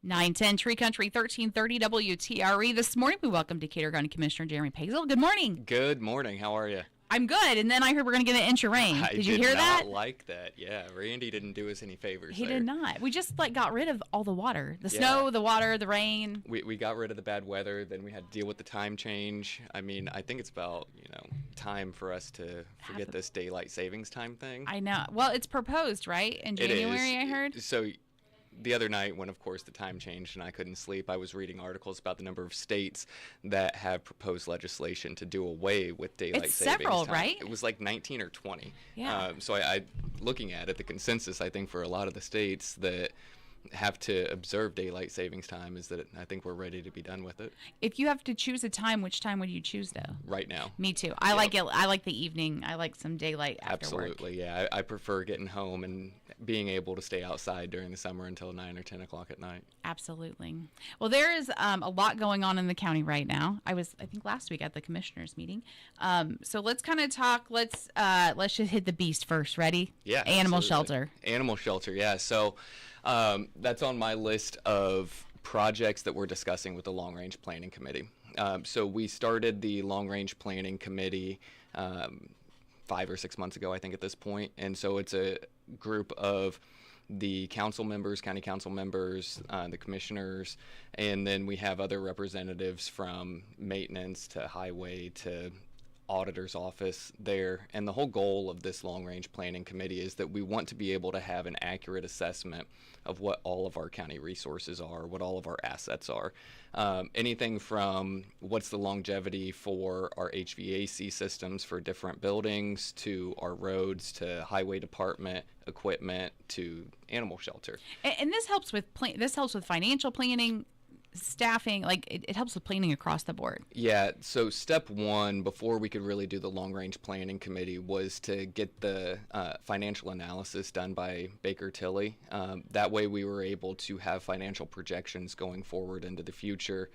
910 Tree Country 1330 WTRE. This morning we welcome Decatur County Commissioner Jeremy Pasel. Good morning. Good morning. How are you? I'm good. And then I heard we're going to get an inch of rain. Did you hear that? I did not like that. Yeah, Randy didn't do us any favors He there. did not. We just got rid of all the water. The snow, the water, the rain. We got rid of the bad weather. Then we had to deal with the time change. I mean, I think it's about, time for us to forget this daylight savings time thing. I know. Well, it's proposed, right? In January, I heard. So the other night when, of course, the time changed and I couldn't sleep, I was reading articles about the number of states that have proposed legislation to do away with daylight savings several, time. right? It was like 19 or 20. Yeah. So I looking at it, the consensus, I think, for a lot of the states that have to observe daylight savings time is that I think we're ready to be done with it. If you have to choose a time, which time would you choose, though? Right now. Me too. I like it. I like the evening. I like some daylight after work. Absolutely, yeah. I prefer getting home and being able to stay outside during the summer until 9 or 10 o'clock at night. Absolutely. Well, there is a lot going on in the county right now. I think, last week at the commissioners meeting. So let's kind of talk. Let's just hit the beast first. Ready? Yeah. Animal absolutely. shelter. Animal shelter, yeah. So that's on my list of projects that we're discussing with the Long Range Planning Committee. So we started the Long Range Planning Committee 5 or 6 months ago, I think, at this point. And so it's a group of the council members, county council members, the commissioners, and then we have other representatives from maintenance to highway to auditor's office there. And the whole goal of this long range planning committee is that we want to be able to have an accurate assessment of what all of our county resources are, what all of our assets are. Anything from what's the longevity for our HVAC systems for different buildings, to our roads, to highway department equipment, to animal shelter. And this helps with financial planning, staffing. Like it helps with planning across the board. Yeah, so step one before we could really do the long range planning committee was to get the financial analysis done by Baker Tilly. That way we were able to have financial projections going forward into the future.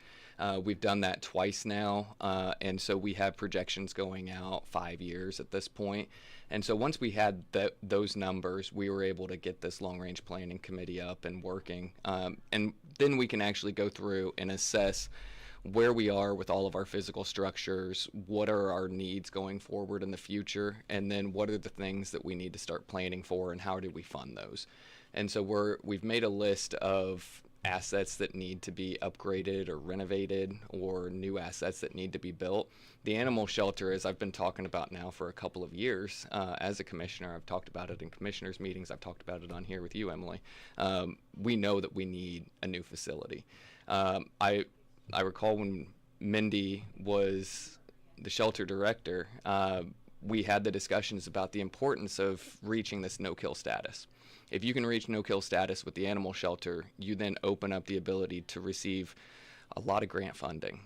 We've done that twice now, and so we have projections going out 5 years at this point. And so once we had those numbers, we were able to get this long-range planning committee up and working. And then we can actually go through and assess where we are with all of our physical structures, what are our needs going forward in the future, and then what are the things that we need to start planning for, and how do we fund those. And so we've made a list of assets that need to be upgraded or renovated, or new assets that need to be built. The animal shelter, as I've been talking about now for a couple of years, as a commissioner, I've talked about it in commissioners meetings, I've talked about it on here with you, Emily. We know that we need a new facility. I recall when Mindy was the shelter director, we had the discussions about the importance of reaching this no-kill status. If you can reach no-kill status with the animal shelter, you then open up the ability to receive a lot of grant funding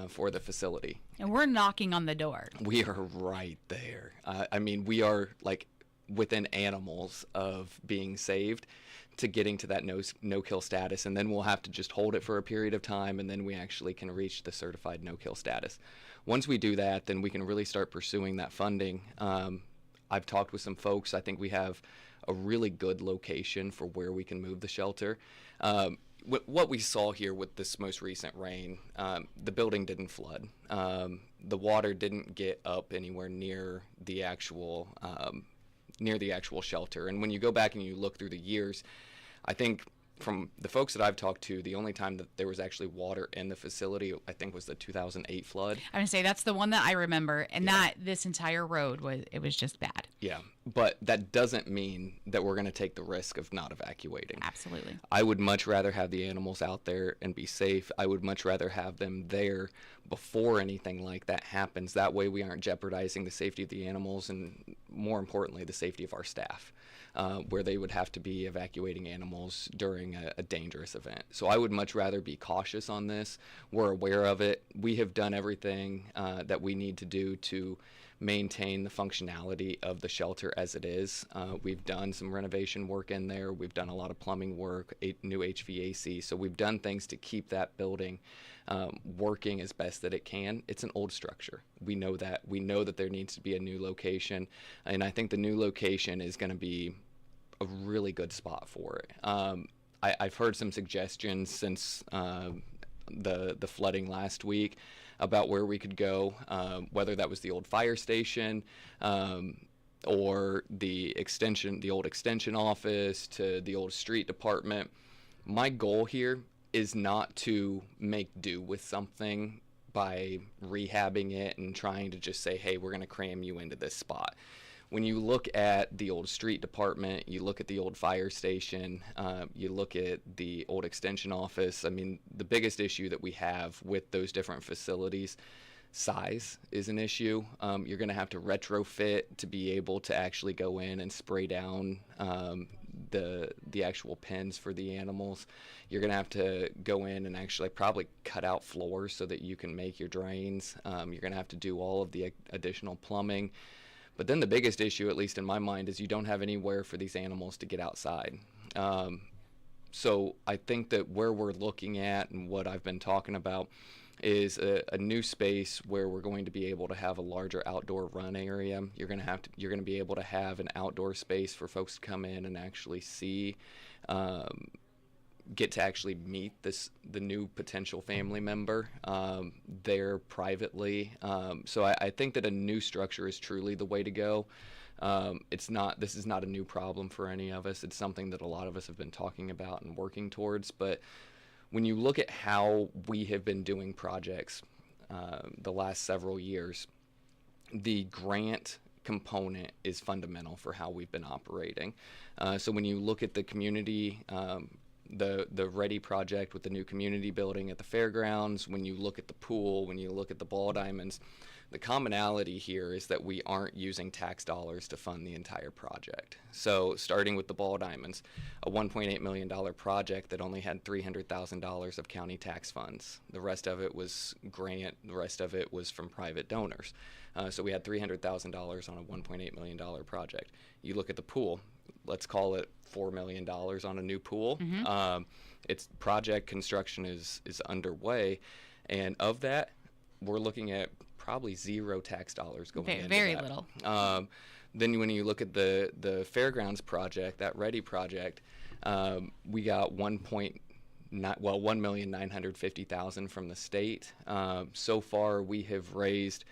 for the facility. And we're knocking on the door. We are right there. I mean, we are like within animals of being saved to getting to that no-kill status, and then we'll have to just hold it for a period of time, and then we actually can reach the certified no-kill status. Once we do that, then we can really start pursuing that funding. I've talked with some folks. I think we have a really good location for where we can move the shelter. What we saw here with this most recent rain, the building didn't flood. The water didn't get up anywhere near the actual shelter. And when you go back and you look through the years, I think from the folks that I've talked to, the only time that there was actually water in the facility, I think, was the 2008 flood. I'm gonna say that's the one that I remember, and that this entire road was just bad. Yeah, but that doesn't mean that we're going to take the risk of not evacuating. Absolutely. I would much rather have the animals out there and be safe. I would much rather have them there before anything like that happens. That way we aren't jeopardizing the safety of the animals and, more importantly, the safety of our staff, where they would have to be evacuating animals during a dangerous event. So I would much rather be cautious on this. We're aware of it. We have done everything that we need to do to maintain the functionality of the shelter as it is. We've done some renovation work in there. We've done a lot of plumbing work, new HVAC. So we've done things to keep that building working as best that it can. It's an old structure. We know that. We know that there needs to be a new location. And I think the new location is going to be a really good spot for it. I've heard some suggestions since the flooding last week about where we could go, whether that was the old fire station, or the old extension office, to the old street department. My goal here is not to make do with something by rehabbing it and trying to just say, hey, we're going to cram you into this spot. When you look at the old street department, you look at the old fire station, you look at the old extension office, I mean, the biggest issue that we have with those different facilities, size is an issue. You're going to have to retrofit to be able to actually go in and spray down the actual pens for the animals. You're going to have to go in and actually probably cut out floors so that you can make your drains. You're going to have to do all of the additional plumbing. But then the biggest issue, at least in my mind, is you don't have anywhere for these animals to get outside. So I think that where we're looking at and what I've been talking about is a new space where we're going to be able to have a larger outdoor run area. You're going to be able to have an outdoor space for folks to come in and actually see, get to actually meet the new potential family member there privately. So I think that a new structure is truly the way to go. This is not a new problem for any of us. It's something that a lot of us have been talking about and working towards. But when you look at how we have been doing projects the last several years, the grant component is fundamental for how we've been operating. So when you look at the community, the Ready project with the new community building at the fairgrounds, when you look at the pool, when you look at the ball diamonds, the commonality here is that we aren't using tax dollars to fund the entire project. So starting with the ball diamonds, a $1.8 million project that only had $300,000 of county tax funds. The rest of it was grant, the rest of it was from private donors. So we had $300,000 on a $1.8 million project. You look at the pool, let's call it $4 million on a new pool. Mm-hmm. Its project construction is underway, and of that, we're looking at probably zero tax dollars going into very that. little. Then when you look at the fairgrounds project, that Ready project, we got $1,950,000 from the state. So far, we have raised.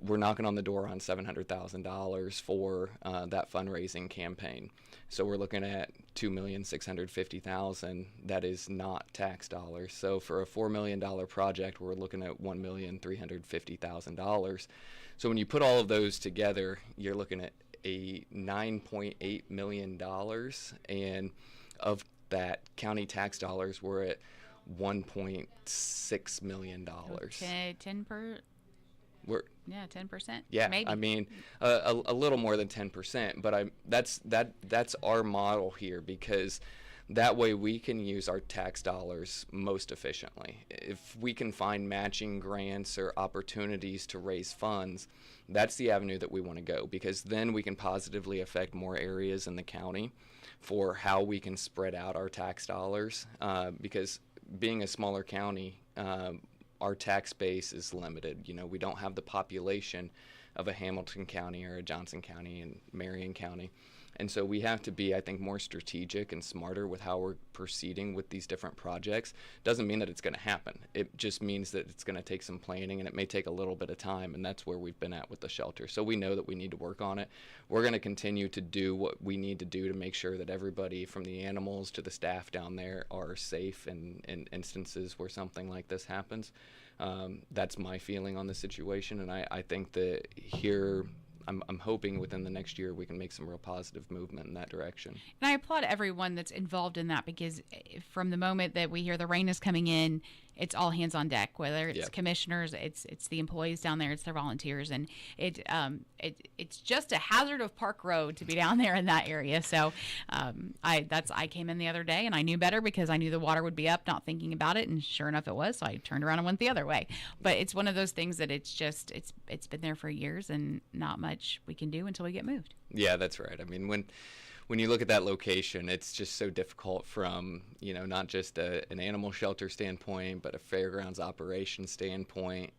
We're knocking on the door on $700,000 for that fundraising campaign. So we're looking at $2,650,000 that is not tax dollars. So for a $4 million project, we're looking at $1,350,000. So when you put all of those together, you're looking at a $9.8 million, and of that, county tax dollars were at $1.6 million. Okay, 10%. We're 10%. Yeah, maybe. I mean, a little more than 10%, but that's our model here, because that way we can use our tax dollars most efficiently. If we can find matching grants or opportunities to raise funds, that's the avenue that we want to go, because then we can positively affect more areas in the county for how we can spread out our tax dollars, because being a smaller county, our tax base is limited. You know, we don't have the population of a Hamilton County or a Johnson County and Marion County. And so we have to be, I think, more strategic and smarter with how we're proceeding with these different projects. Doesn't mean that it's going to happen. It just means that it's going to take some planning, and it may take a little bit of time, and that's where we've been at with the shelter. So we know that we need to work on it. We're going to continue to do what we need to do to make sure that everybody, from the animals to the staff down there, are safe in instances where something like this happens. That's my feeling on the situation, and I think that here, I'm hoping within the next year we can make some real positive movement in that direction. And I applaud everyone that's involved in that, because from the moment that we hear the rain is coming in, it's all hands on deck. Whether it's commissioners, it's the employees down there, it's their volunteers, and it's just a hazard of Park Road to be down there in that area. So I came in the other day and I knew better, because I knew the water would be up, not thinking about it, and sure enough it was. So I turned around and went the other way. But it's one of those things that it's been there for years, and not much we can do until we get moved. Yeah, that's right. I mean, when you look at that location, it's just so difficult from, not just an animal shelter standpoint, but a fairgrounds operation standpoint.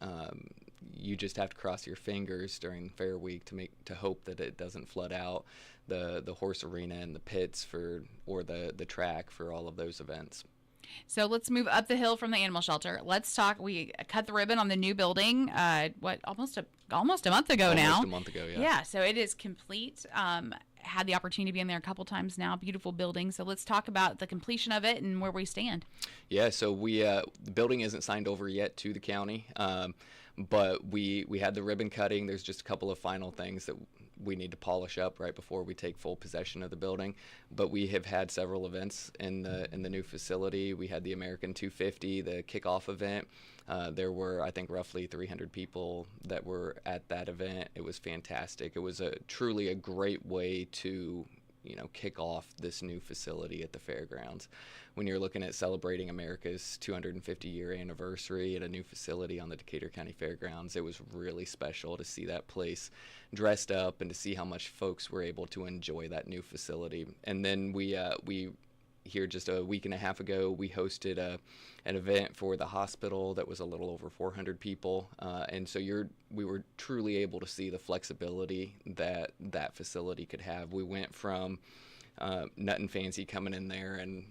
you just have to cross your fingers during Fair Week to hope that it doesn't flood out the horse arena and the pits or the track for all of those events. So let's move up the hill from the animal shelter. Let's talk. We cut the ribbon on the new building. Almost a month ago now. Almost a month ago, yeah. Yeah. So it is complete. Had the opportunity to be in there a couple times now. Beautiful building. So let's talk about the completion of it and where we stand. Yeah. So the building isn't signed over yet to the county, but we had the ribbon cutting. There's just a couple of final things that we need to polish up right before we take full possession of the building. But we have had several events in the new facility. We had the American 250, the kickoff event. There were, I think, roughly 300 people that were at that event. It was fantastic. It was truly a great way to kick off this new facility at the fairgrounds. When you're looking at celebrating America's 250-year anniversary at a new facility on the Decatur County Fairgrounds, it was really special to see that place dressed up and to see how much folks were able to enjoy that new facility. And then we here just a week and a half ago, we hosted an event for the hospital that was a little over 400 people, and so we were truly able to see the flexibility that facility could have. We went from Nut and Fancy coming in there and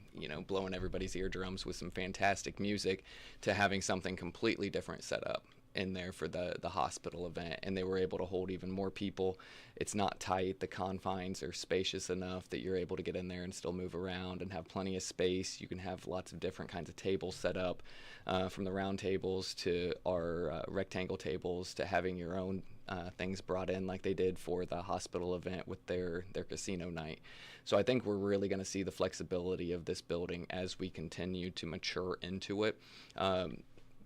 blowing everybody's eardrums with some fantastic music to having something completely different set up in there for the hospital event, and they were able to hold even more people. It's not tight. The confines are spacious enough that you're able to get in there and still move around and have plenty of space. You can have lots of different kinds of tables set up, from the round tables to our rectangle tables to having your own things brought in like they did for the hospital event with their casino night. So I think we're really going to see the flexibility of this building as we continue to mature into it.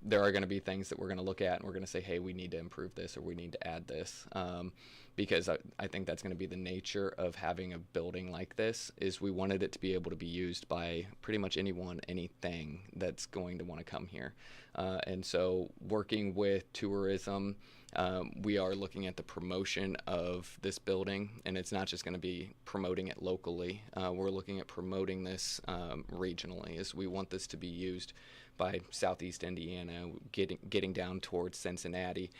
There are going to be things that we're going to look at and we're going to say, hey, we need to improve this or we need to add this, because I think that's going to be the nature of having a building like this. Is we wanted it to be able to be used by pretty much anyone, anything that's going to want to come here. And so working with tourism, we are looking at the promotion of this building, and it's not just going to be promoting it locally. We're looking at promoting this regionally, as we want this to be used by Southeast Indiana, getting down towards Cincinnati.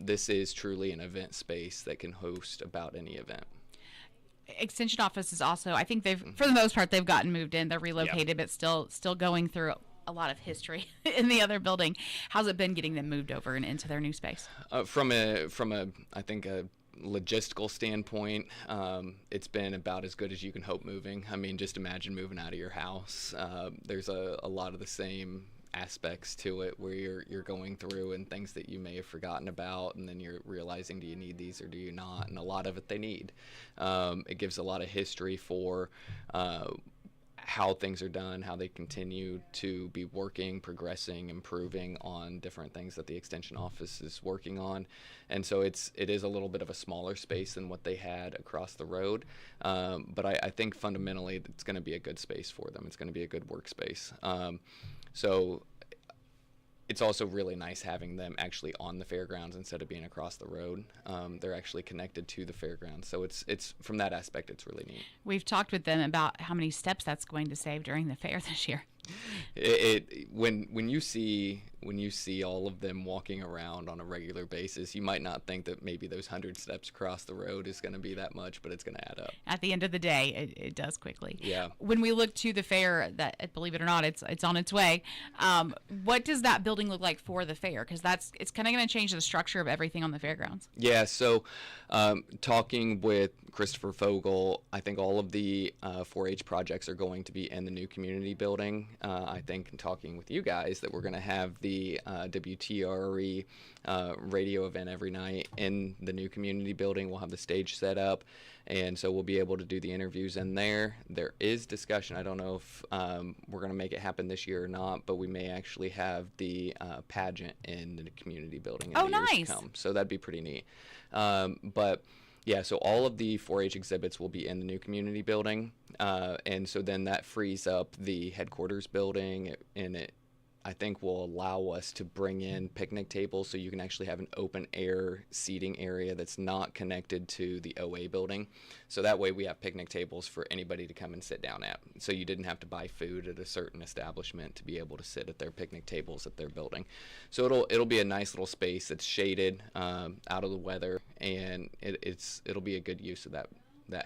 This is truly an event space that can host about any event. Extension office is also, I think for the most part, they've gotten moved in. They're relocated, but still going through a lot of history in the other building. How's it been getting them moved over and into their new space? From a I think a logistical standpoint, it's been about as good as you can hope moving. I mean, just imagine moving out of your house. There's a lot of the same aspects to it where you're going through and things that you may have forgotten about, and then you're realizing, do you need these or do you not? And a lot of it they need. It gives a lot of history for how things are done, how they continue to be working, progressing, improving on different things that the extension office is working on. And so it is a little bit of a smaller space than what they had across the road. But I think fundamentally it's going to be a good space for them. It's going to be a good workspace. So it's also really nice having them actually on the fairgrounds instead of being across the road. They're actually connected to the fairgrounds. So it's from that aspect, it's really neat. We've talked with them about how many steps that's going to save during the fair this year. When you see all of them walking around on a regular basis, you might not think that maybe those 100 steps across the road is going to be that much, but it's going to add up. At the end of the day, it does quickly. Yeah. When we look to the fair, that, believe it or not, it's on its way. What does that building look like for the fair? Because it's kind of going to change the structure of everything on the fairgrounds. Yeah. So, talking with Christopher Fogel, I think all of the 4-H projects are going to be in the new community building. I think in talking with you guys that we're going to have the WTRE radio event every night in the new community building. We'll have the stage set up, and so we'll be able to do the interviews in there. There is discussion. I don't know if we're going to make it happen this year or not, but we may actually have the pageant in the community building in the years to come. So that'd be pretty neat. But yeah, so all of the 4-H exhibits will be in the new community building, and so then that frees up the headquarters building, and it I think will allow us to bring in picnic tables so you can actually have an open air seating area that's not connected to the OA building. So that way we have picnic tables for anybody to come and sit down at. So you didn't have to buy food at a certain establishment to be able to sit at their picnic tables at their building. So it'll be a nice little space that's shaded, out of the weather, and it'll be a good use of that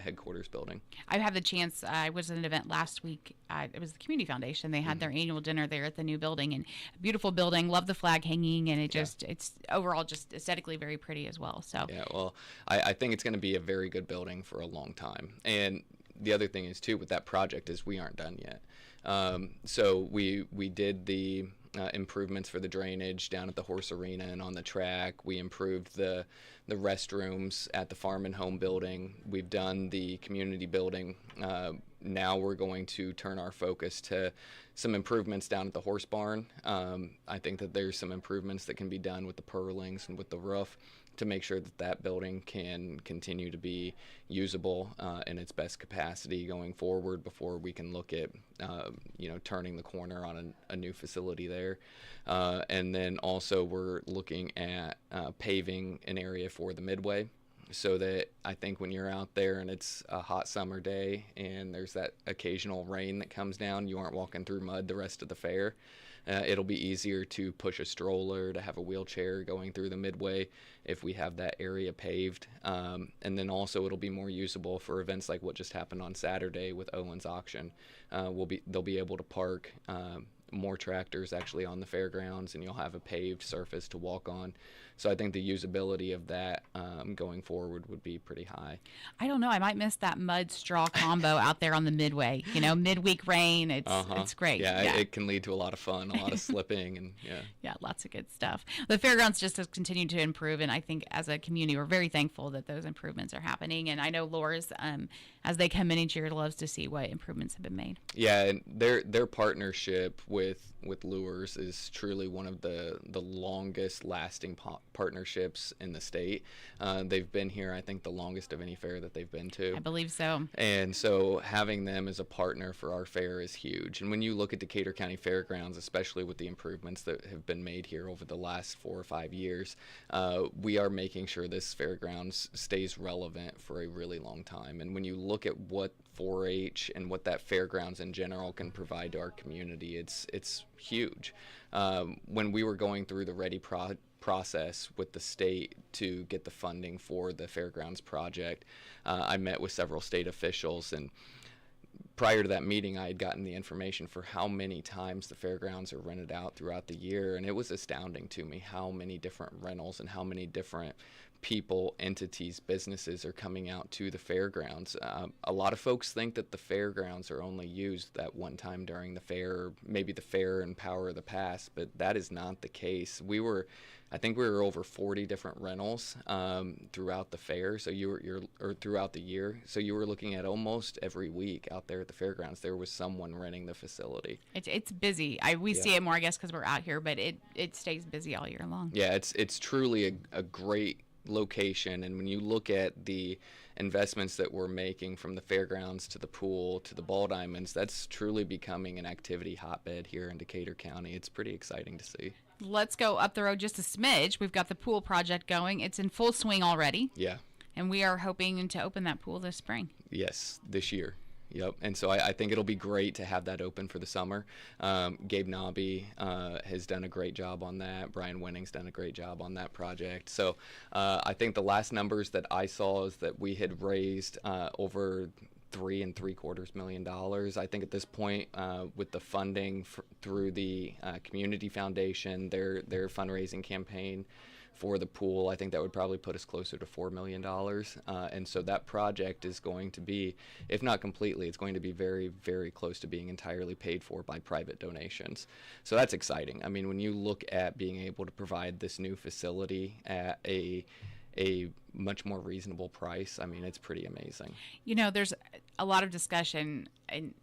headquarters building. I've had the chance. I was at an event last week. It was the Community Foundation. They had their annual dinner there at the new building, and a beautiful building. Love the flag hanging, and it's overall just aesthetically very pretty as well. So yeah, well, I think it's going to be a very good building for a long time. And the other thing is too with that project is we aren't done yet. So we did the improvements for the drainage down at the horse arena and on the track. We improved the restrooms at the farm and home building. We've done the community building. Now we're going to turn our focus to some improvements down at the horse barn. I think that there's some improvements that can be done with the purlings and with the roof to make sure that that building can continue to be usable in its best capacity going forward before we can look at turning the corner on a new facility there. And then also we're looking at paving an area for the midway, so that I think when you're out there and it's a hot summer day and there's that occasional rain that comes down, you aren't walking through mud the rest of the fair. It'll be easier to push a stroller, to have a wheelchair going through the midway if we have that area paved. And then also it'll be more usable for events like what just happened on Saturday with Owen's auction. They'll be able to park more tractors actually on the fairgrounds, and you'll have a paved surface to walk on. So I think the usability of that going forward would be pretty high. I don't know. I might miss that mud straw combo out there on the midway. Midweek rain. It's great. Yeah, it can lead to a lot of fun, a lot of slipping, and yeah, lots of good stuff. The fairgrounds just has continued to improve, and I think as a community, we're very thankful that those improvements are happening. And I know Laura's, as they come in each year, loves to see what improvements have been made. Yeah, and their partnership with Lures is truly one of the longest lasting partnerships in the state. They've been here, I think, the longest of any fair that they've been to. I believe so. And so having them as a partner for our fair is huge. And when you look at Decatur County Fairgrounds, especially with the improvements that have been made here over the last 4 or 5 years, we are making sure this fairgrounds stays relevant for a really long time. And when you look at what 4-H and what that fairgrounds in general can provide to our community, it's huge. When we were going through the ready process with the state to get the funding for the fairgrounds project, I met with several state officials, and prior to that meeting I had gotten the information for how many times the fairgrounds are rented out throughout the year, and it was astounding to me how many different rentals and how many different people, entities, businesses are coming out to the fairgrounds. A lot of folks think that the fairgrounds are only used that one time during the fair, or maybe the fair and Power of the Past, but that is not the case. I think we were over 40 different rentals throughout the fair, so or throughout the year. So you were looking at almost every week out there at the fairgrounds, there was someone renting the facility. It's busy. We see it more, I guess, because we're out here, but it stays busy all year long. Yeah, it's truly a great location, and when you look at the investments that we're making from the fairgrounds to the pool to the ball diamonds, that's truly becoming an activity hotbed here in Decatur County. It's pretty exciting to see. Let's go up the road just a smidge. We've got the pool project going. It's in full swing already. Yeah. And we are hoping to open that pool this spring. Yes, this year. Yep, and so I think it'll be great to have that open for the summer. Gabe Nobby has done a great job on that. Brian Winning's done a great job on that project. So I think the last numbers that I saw is that we had raised over $3.75 million. I think at this point, with the funding through the Community Foundation, their fundraising campaign for the pool, I think that would probably put us closer to $4 million. And so that project is going to be, if not completely, it's going to be very, very close to being entirely paid for by private donations. So that's exciting. I mean, when you look at being able to provide this new facility at a much more reasonable price, I mean, it's pretty amazing. There's a lot of discussion, and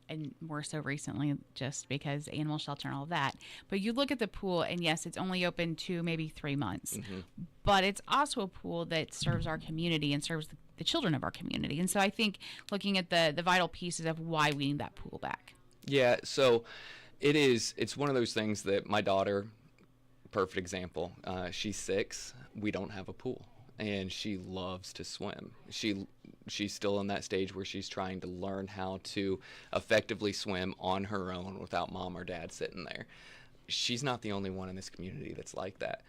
more so recently just because animal shelter and all of that. But you look at the pool, and yes, it's only open 2, maybe 3 months. Mm-hmm. But it's also a pool that serves our community and serves the children of our community. And so I think looking at the vital pieces of why we need that pool back. Yeah, so It's one of those things that my daughter, perfect example, she's 6. We don't have a pool, and she loves to swim. She's still in that stage where she's trying to learn how to effectively swim on her own without mom or dad sitting there. She's not the only one in this community that's like that.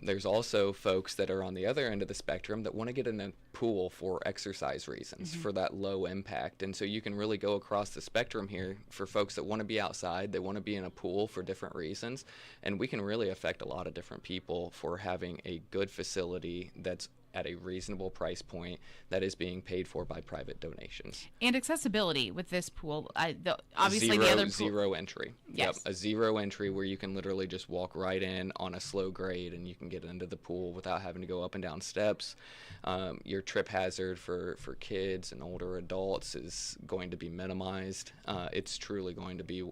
There's also folks that are on the other end of the spectrum that want to get in a pool for exercise reasons, for that low impact. And so you can really go across the spectrum here for folks that want to be outside, they want to be in a pool for different reasons. And we can really affect a lot of different people for having a good facility that's at a reasonable price point that is being paid for by private donations. And accessibility with this pool. Obviously, the other pool. Zero entry. Yes. Yep, a zero entry where you can literally just walk right in on a slow grade and you can get into the pool without having to go up and down steps. Your trip hazard for kids and older adults is going to be minimized. It's truly going to be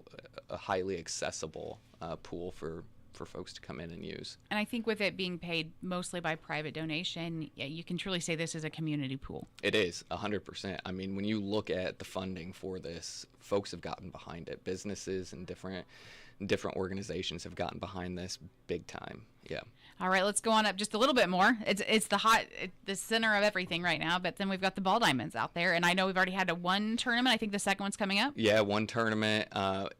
a highly accessible pool for folks to come in and use. And I think with it being paid mostly by private donation, you can truly say this is a community pool. It is, 100%. I mean, when you look at the funding for this, folks have gotten behind it. Businesses and different organizations have gotten behind this big time. Yeah. All right, let's go on up just a little bit more. It's the center of everything right now, but then we've got the ball diamonds out there, and I know we've already had one tournament. I think the second one's coming up. Yeah, one tournament.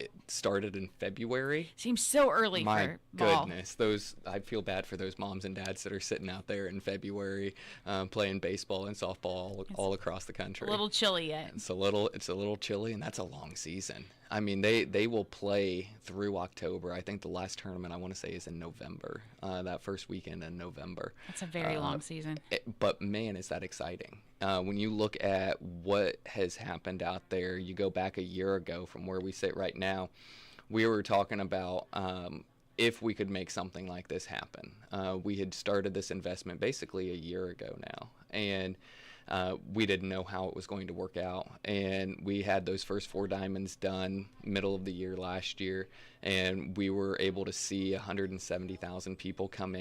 It started in February. Seems so early for ball. My goodness, I feel bad for those moms and dads that are sitting out there in February playing baseball and softball all across the country. A little chilly yet. It's a little chilly, and that's a long season. I mean, they will play through October. I think the last tournament I want to say is in November, that first weekend in November. That's a very long season. But man, is that exciting. When you look at what has happened out there, you go back a year ago from where we sit right now, we were talking about if we could make something like this happen. We had started this investment basically a year ago now, and we didn't know how it was going to work out, and we had those first 4 diamonds done middle of the year last year, and we were able to see 170,000 people come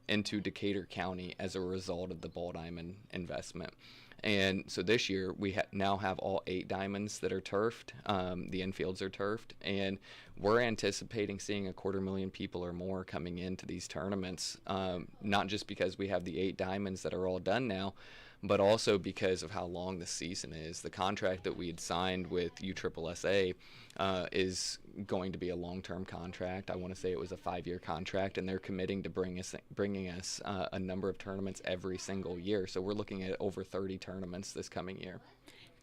into Decatur County as a result of the ball diamond investment. And so this year we now have all 8 diamonds that are turfed. The infields are turfed, and we're anticipating seeing 250,000 people or more coming into these tournaments, not just because we have the 8 diamonds that are all done now, but also because of how long the season is. The contract that we had signed with USSSA is going to be a long-term contract. I want to say it was a 5-year contract, and they're committing to bringing us a number of tournaments every single year. So we're looking at over 30 tournaments this coming year.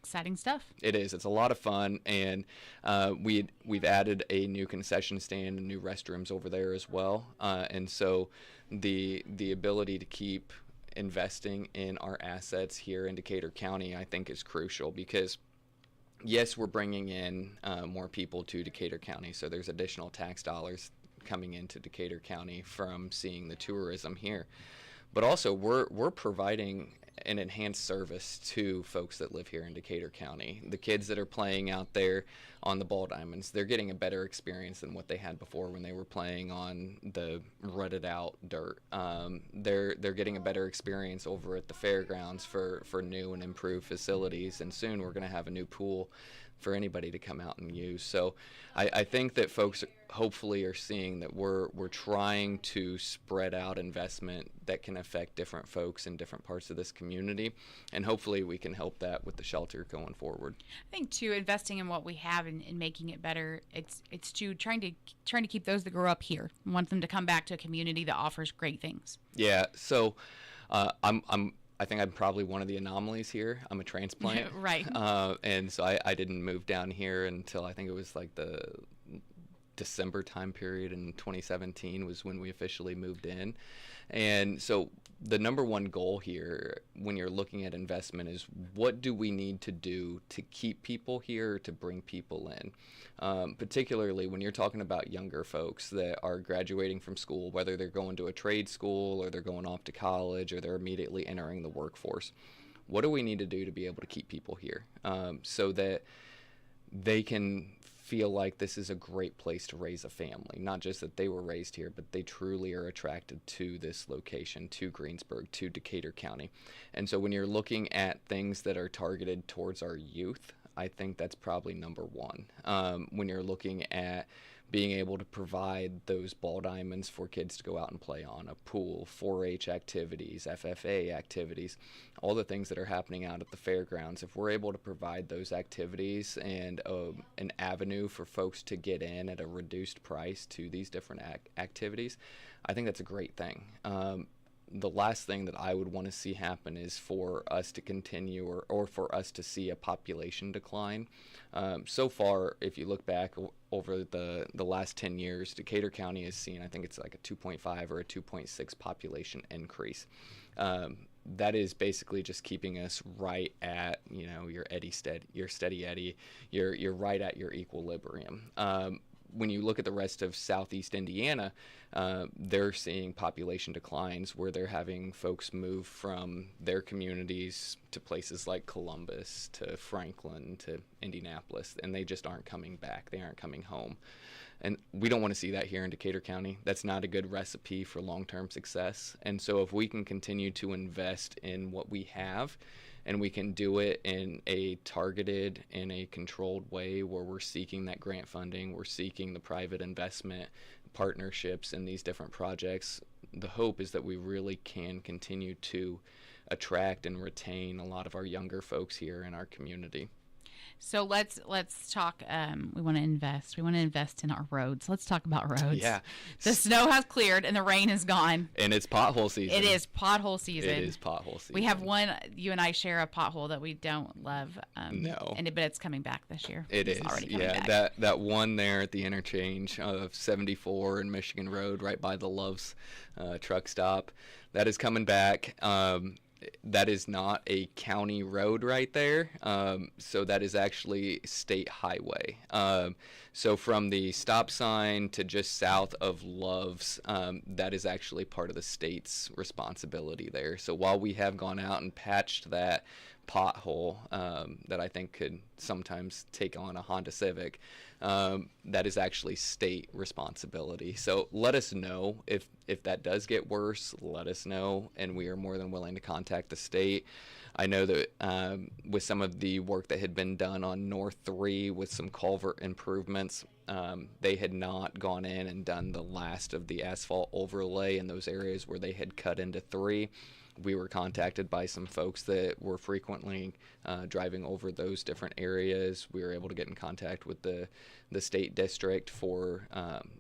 Exciting stuff. It is. It's a lot of fun, and we've added a new concession stand and new restrooms over there as well. And so the ability to keep investing in our assets here in Decatur County, I think, is crucial because, yes, we're bringing in more people to Decatur County, so there's additional tax dollars coming into Decatur County from seeing the tourism here. But also, we're providing an enhanced service to folks that live here in Decatur County. The kids that are playing out there on the ball diamonds, they're getting a better experience than what they had before when they were playing on the rutted out dirt. They're getting a better experience over at the fairgrounds for new and improved facilities, and soon we're going to have a new pool for anybody to come out and use. So I think that folks hopefully are seeing that we're trying to spread out investment that can affect different folks in different parts of this community, and hopefully we can help that with the shelter going forward. I think too, investing in what we have and making it better, it's to trying to keep those that grow up here, want them to come back to a community that offers great things. Yeah, so I think I'm probably one of the anomalies here. I'm a transplant. Right. And so I didn't move down here until I think it was like the December time period in 2017 was when we officially moved in. And so the number one goal here when you're looking at investment is what do we need to do to keep people here, to bring people in? Particularly when you're talking about younger folks that are graduating from school, whether they're going to a trade school or they're going off to college or they're immediately entering the workforce. What do we need to do to be able to keep people here so that they can feel like this is a great place to raise a family? Not just that they were raised here, but they truly are attracted to this location, to Greensburg, to Decatur County. And so when you're looking at things that are targeted towards our youth, I think that's probably number one. When you're looking at being able to provide those ball diamonds for kids to go out and play on, a pool, 4-H activities, FFA activities, all the things that are happening out at the fairgrounds, if we're able to provide those activities and an avenue for folks to get in at a reduced price to these different activities, I think that's a great thing. The last thing that I would want to see happen is for us to continue or for us to see a population decline. So far, if you look back over the last 10 years, Decatur County has seen, I think it's like a 2.5 or a 2.6 population increase. That is basically just keeping us right at, your steady Eddie, you're right at your equilibrium. When you look at the rest of southeast Indiana, they're seeing population declines where they're having folks move from their communities to places like Columbus, to Franklin, to Indianapolis, and they just aren't coming back. They aren't coming home. And we don't want to see that here in Decatur County. That's not a good recipe for long-term success. And so if we can continue to invest in what we have, and we can do it in a targeted and a controlled way where we're seeking that grant funding, we're seeking the private investment partnerships in these different projects, the hope is that we really can continue to attract and retain a lot of our younger folks here in our community. So let's talk. We want to invest. We want to invest in our roads. Let's talk about roads. Yeah. The snow has cleared and the rain is gone. And it's pothole season. It is pothole season. It is pothole season. We have one. You and I share a pothole that we don't love. No. But it's coming back this year. It's already coming back. That one there at the interchange of 74 and Michigan Road, right by the Love's truck stop, that is coming back. That is not a county road right there. So that is actually state highway. So from the stop sign to just south of Love's, that is actually part of the state's responsibility there. So while we have gone out and patched that pothole that I think could sometimes take on a Honda Civic, that is actually state responsibility. So let us know if that does get worse. Let us know, and we are more than willing to contact the state. I know that with some of the work that had been done on North 3 with some culvert improvements, they had not gone in and done the last of the asphalt overlay in those areas where they had cut into 3. We were contacted by some folks that were frequently driving over those different areas. We were able to get in contact with the state district for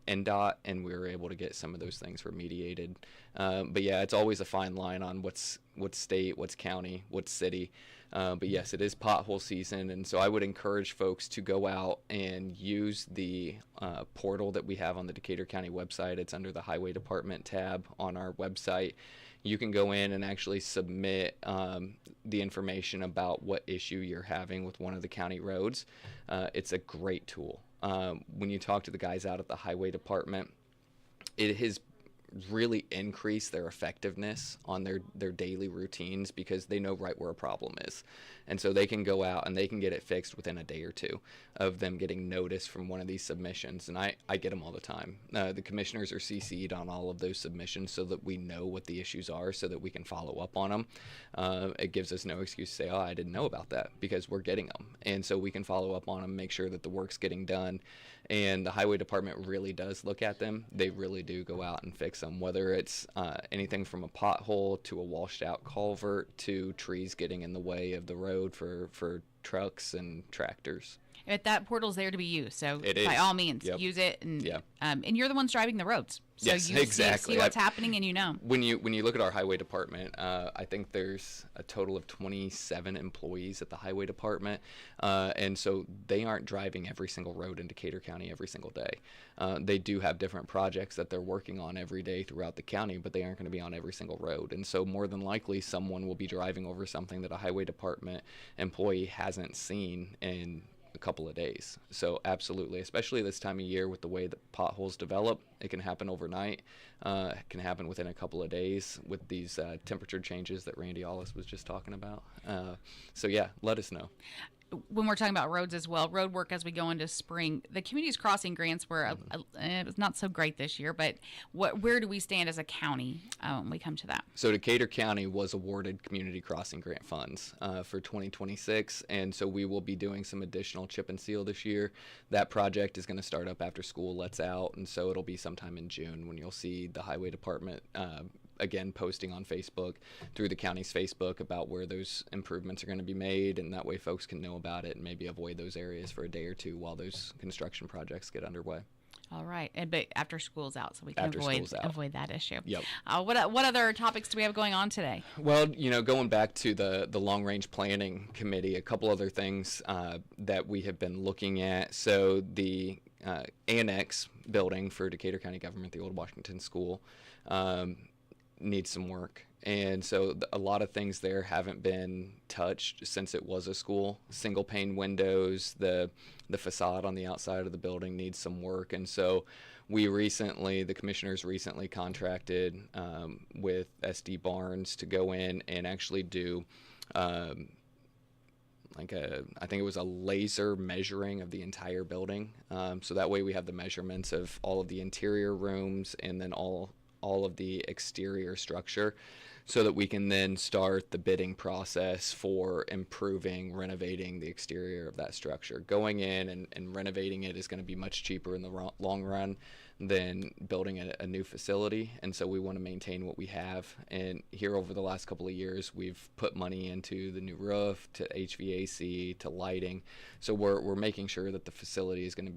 NDOT, and we were able to get some of those things remediated. But yeah, it's always a fine line on what's state, what's county, what's city. But yes, it is pothole season, and so I would encourage folks to go out and use the portal that we have on the Decatur County website. It's under the Highway Department tab on our website. You can go in and actually submit the information about what issue you're having with one of the county roads. It's a great tool. When you talk to the guys out at the Highway Department, it has really increase their effectiveness on their daily routines because they know right where a problem is. And so they can go out and they can get it fixed within a day or two of them getting notice from one of these submissions. And I get them all the time. The commissioners are CC'd on all of those submissions so that we know what the issues are so that we can follow up on them. It gives us no excuse to say, oh, I didn't know about that, because we're getting them. And so we can follow up on them, make sure that the work's getting done. And the Highway Department really does look at them. They really do go out and fix them, whether it's anything from a pothole to a washed out culvert to trees getting in the way of the road for trucks and tractors. But that portal's there to be used, so it is. By all means, Yep. use it. And Yep. And you're the ones driving the roads, so Yes, you exactly. see what's happening, and you know. When you look at our Highway Department, I think there's a total of 27 employees at the Highway Department, and so they aren't driving every single road in Decatur County every single day. They do have different projects that they're working on every day throughout the county, but they aren't going to be on every single road. And so more than likely, someone will be driving over something that a Highway Department employee hasn't seen in a couple of days. So absolutely, especially this time of year with the way that potholes develop, it can happen overnight. It can happen within a couple of days with these temperature changes that Randy Ollis was just talking about. So yeah, let us know. when we're talking about roads as well, road work as we go into spring, the communities crossing grants were it was not so great this year. But where do we stand as a county when we come to that? So Decatur County was awarded community crossing grant funds for 2026, and so we will be doing some additional chip and seal this year. That project is going to start up after school lets out, and so it'll be sometime in June when you'll see the highway department again posting on Facebook through the county's Facebook about where those improvements are going to be made, and that way folks can know about it and maybe avoid those areas for a day or two while those construction projects get underway. All right, but after school's out, so we can avoid that issue. Yep. What other topics do we have going on today? Well, going back to the long range planning committee, a couple other things that we have been looking at. So the annex building for Decatur County Government, the old Washington School, needs some work. And so a lot of things there haven't been touched since it was a school. Single pane windows, the facade on the outside of the building needs some work. And so the commissioners recently contracted with SD Barnes to go in and actually do I think it was a laser measuring of the entire building. So that way we have the measurements of all of the interior rooms and then all of the exterior structure, so that we can then start the bidding process for improving, renovating the exterior of that structure. Going in and renovating it is going to be much cheaper in the long run than building a new facility, and so we want to maintain what we have. And here over the last couple of years, we've put money into the new roof, to HVAC, to lighting. So we're making sure that the facility is going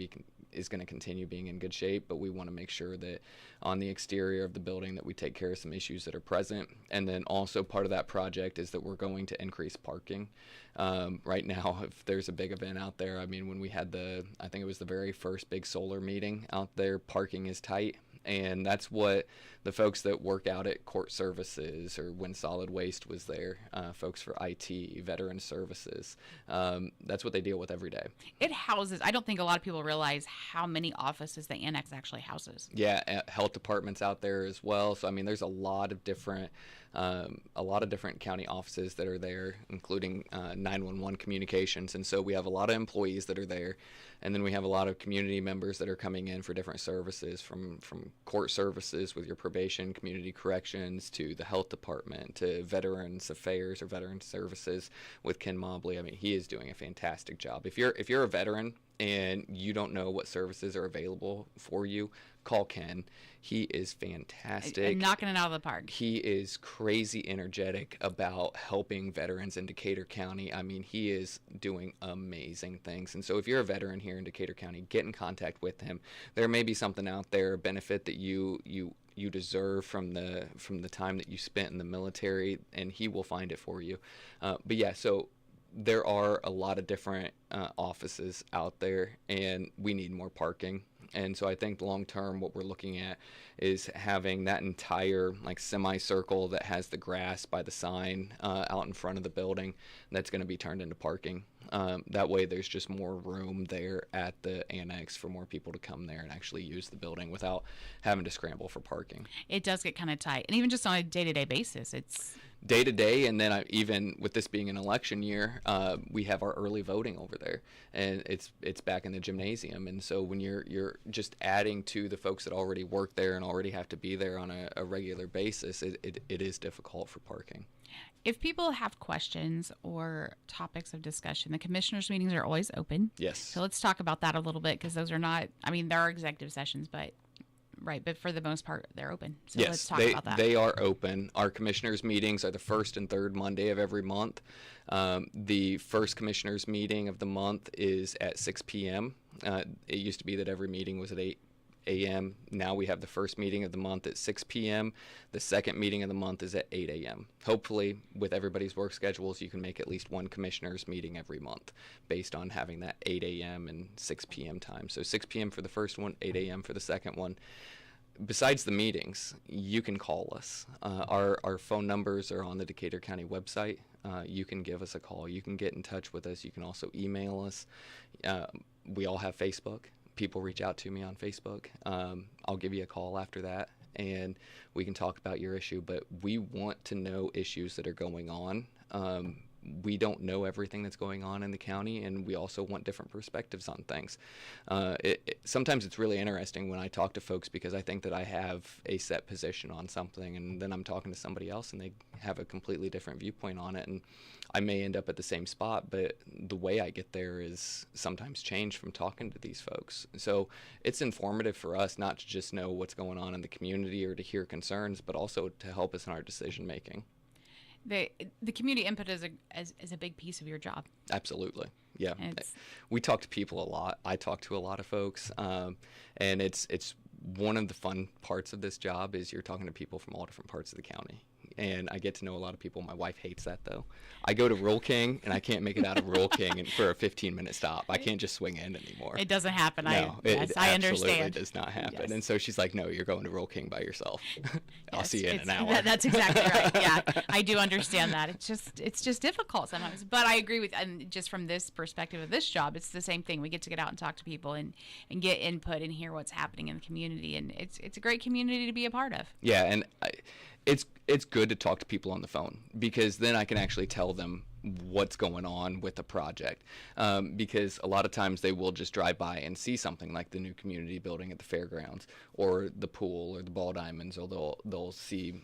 to continue being in good shape, but we want to make sure that on the exterior of the building that we take care of some issues that are present. And then also part of that project is that we're going to increase parking. Right now, if there's a big event out there, I mean, when we had I think it was the very first big solar meeting out there, parking is tight. And that's what the folks that work out at court services or when solid waste was there, folks for IT, veteran services, that's what they deal with every day. It houses, I don't think a lot of people realize how many offices the annex actually houses. Yeah, health departments out there as well. So, I mean, there's a lot of different county offices that are there, including 911 communications. And so we have a lot of employees that are there. And then we have a lot of community members that are coming in for different services, from court services with your probation, community corrections, to the health department, to Veterans Affairs or Veteran Services with Ken Mobley. I mean, he is doing a fantastic job. If you're a veteran and you don't know what services are available for you, call Ken. He is fantastic. And knocking it out of the park. He is crazy energetic about helping veterans in Decatur County. I mean, he is doing amazing things. And so if you're a veteran here in Decatur County, get in contact with him. There may be something out there, a benefit that you deserve from the time that you spent in the military, and he will find it for you. But yeah, so there are a lot of different offices out there, and we need more parking. And so I think long term what we're looking at is having that entire semicircle that has the grass by the sign out in front of the building that's going to be turned into parking. That way there's just more room there at the annex for more people to come there and actually use the building without having to scramble for parking. It does get kind of tight. And even just on a day-to-day basis, it's day to day. And then even with this being an election year, we have our early voting over there, and it's back in the gymnasium. And so when you're just adding to the folks that already work there and already have to be there on a regular basis, it is difficult for parking. If people have questions or topics of discussion, the commissioners' meetings are always open. Yes. So let's talk about that a little bit, because those are not, I mean, there are executive sessions, but for the most part, they're open. So yes, let's talk about that. They are open. Our commissioners' meetings are the first and third Monday of every month. The first commissioners' meeting of the month is at 6 p.m. It used to be that every meeting was at 8 a.m. Now we have the first meeting of the month at 6 p.m. The second meeting of the month is at 8 a.m. Hopefully, with everybody's work schedules, you can make at least one commissioner's meeting every month based on having that 8 a.m. and 6 p.m. time. So 6 p.m. for the first one, 8 a.m. for the second one. Besides the meetings, you can call us. Our phone numbers are on the Decatur County website. You can give us a call. You can get in touch with us. You can also email us. We all have Facebook. People reach out to me on Facebook. I'll give you a call after that, and we can talk about your issue. But we want to know issues that are going on we don't know everything that's going on in the county, and we also want different perspectives on things. Sometimes it's really interesting when I talk to folks, because I think that I have a set position on something, and then I'm talking to somebody else and they have a completely different viewpoint on it, and I may end up at the same spot, but the way I get there is sometimes changed from talking to these folks. So it's informative for us not to just know what's going on in the community or to hear concerns, but also to help us in our decision making. The community input is a big piece of your job. Absolutely. Yeah. We talk to people a lot. I talk to a lot of folks, and it's one of the fun parts of this job is you're talking to people from all different parts of the county. And I get to know a lot of people. My wife hates that, though. I go to Rural King, and I can't make it out of Rural King for a 15-minute stop. I can't just swing in anymore. It doesn't happen. No, it I understand. Absolutely does not happen. Yes. And so she's like, no, you're going to Rural King by yourself. I'll Yes, see you in an hour. That's exactly right. Yeah, I do understand that. It's just difficult sometimes. But I agree with, and just from this perspective of this job, it's the same thing. We get to get out and talk to people and get input and hear what's happening in the community. And it's a great community to be a part of. Yeah, and it's good to talk to people on the phone, because then I can actually tell them what's going on with the project, because a lot of times they will just drive by and see something like the new community building at the fairgrounds or the pool or the ball diamonds, or they'll see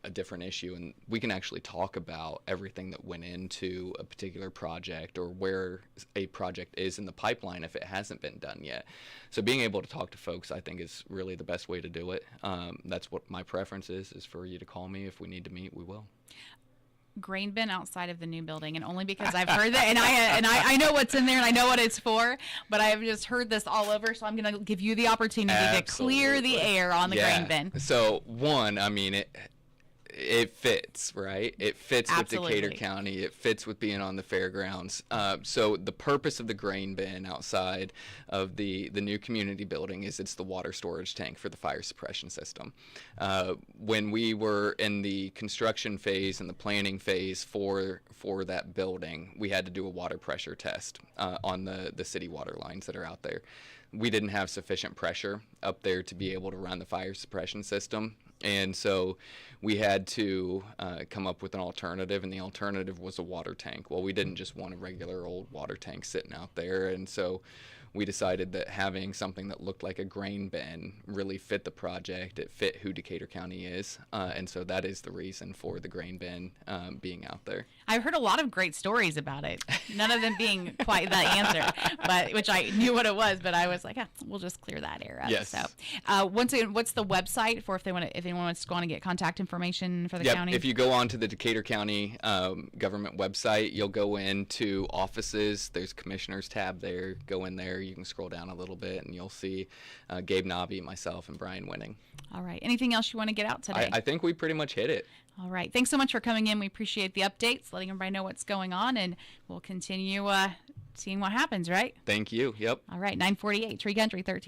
a different issue, and we can actually talk about everything that went into a particular project or where a project is in the pipeline if it hasn't been done yet. So being able to talk to folks, I think, is really the best way to do it. That's what my preference is for you to call me. If we need to meet, we will. Grain bin outside of the new building, and only because I've heard that, and I know what's in there and I know what it's for, but I have just heard this all over, so I'm going to give you the opportunity Absolutely. to clear the air on the grain bin. So one, I mean, it fits, right? It fits Absolutely. with Decatur County. It fits with being on the fairgrounds. So the purpose of the grain bin outside of the new community building is it's the water storage tank for the fire suppression system. When we were in the construction phase and the planning phase for that building, we had to do a water pressure test on the city water lines that are out there. We didn't have sufficient pressure up there to be able to run the fire suppression system. And so we had to come up with an alternative, and the alternative was a water tank. Well, we didn't just want a regular old water tank sitting out there, and so we decided that having something that looked like a grain bin really fit the project. It fit who Decatur County is, and so that is the reason for the grain bin being out there. I've heard a lot of great stories about it, none of them being quite that answer, but which I knew what it was, but I was like, we'll just clear that air up. Yes. So, once again, what's the website for if anyone wants to go on and get contact information for the county? If you go on to the Decatur County government website, you'll go into offices. There's Commissioner's tab there. Go in there. You can scroll down a little bit, and you'll see Gabe Nobby, myself, and Brian Winning. All right. Anything else you want to get out today? I think we pretty much hit it. All right. Thanks so much for coming in. We appreciate the updates, letting everybody know what's going on, and we'll continue seeing what happens, right? Thank you. Yep. All right. 948 Tree Country 13.